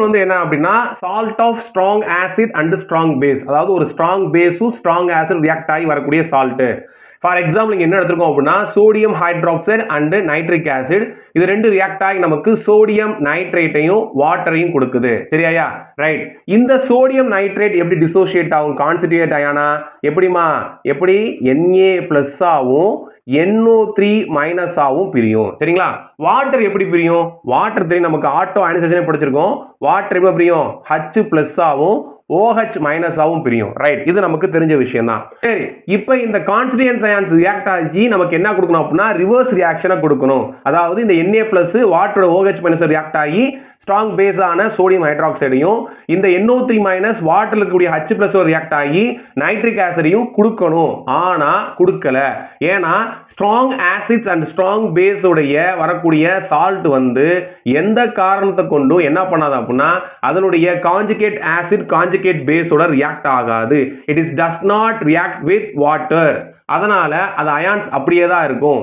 வந்து என்ன அப்படின்னா salt of strong acid and strong base, அதாவது ஒரு ஸ்ட்ராங் பேஸும் ஸ்ட்ராங் ஆசிட் ரியாக்ட் ஆகி வரக்கூடிய சால்ட். ஃபார் எக்ஸாம்பிள் இங்க என்ன எடுத்துருக்கோம் அப்படின்னா sodium hydroxide and nitric acid, இது ரெண்டு ரியாக்ட் ஆகி நமக்கு சோடியம் நைட்ரேட்டையும் வாட்டரையும் கொடுக்குது. சரியா? ரைட். இந்த சோடியம் நைட்ரேட் எப்படி டிசோசியேட் ஆகும் கான்சன்ட்ரேட் ஆயானா எப்படிமா, எப்படி Na+ ஆகும் NO3 மைனஸ் ஆகும் பிரியும். சரிங்களா? வாட்டர் எப்படி பிரியும்? வாட்டர் தெரியும் நமக்கு, ஆட்டோ அயனைசேஷன் படிச்சிருக்கோம். வாட்டர் எப்படி பிரியும்? H+ ஆகும் OH மைனஸ் ஆகும் பிரியும். ரைட், இது நமக்கு தெரிஞ்ச விஷயம் தான். சரி, இப்போ இந்த கான்ஸ்டிடியூயன்ட் அயான்ஸ் ரியாக்ட் ஆகி நமக்கு என்ன கொடுக்கணும் அப்படின்னா ரிவர்ஸ் ரியாக்ஷனை கொடுக்கணும். அதாவது இந்த Na+ வாட்டரோட OH மைனஸ் ரியாக்ட் ஆகி ஸ்ட்ராங் பேஸ் ஆன சோடியம் ஹைட்ராக்சைடையும் இந்த NO3- வாட்டர்ல இருக்கக்கூடிய H+ ரியாக்ட் ஆகி நைட்ரிக் ஆசிடையும் கொடுக்கணும். ஆனா கொடுக்கல. ஏன்னா strong acids and strong base உடைய வரக்கூடிய சால்ட் வந்து எந்த காரணத்தை கொண்டும் என்ன பண்ணாது அப்படின்னா அதனுடைய கான்ஜுகேட் ஆசிட் கான்ஜுகேட் பேஸோட ரியாக்ட் ஆகாது. It is does not react with water. அதனால அது அயான்ஸ் அப்படியே தான் இருக்கும்.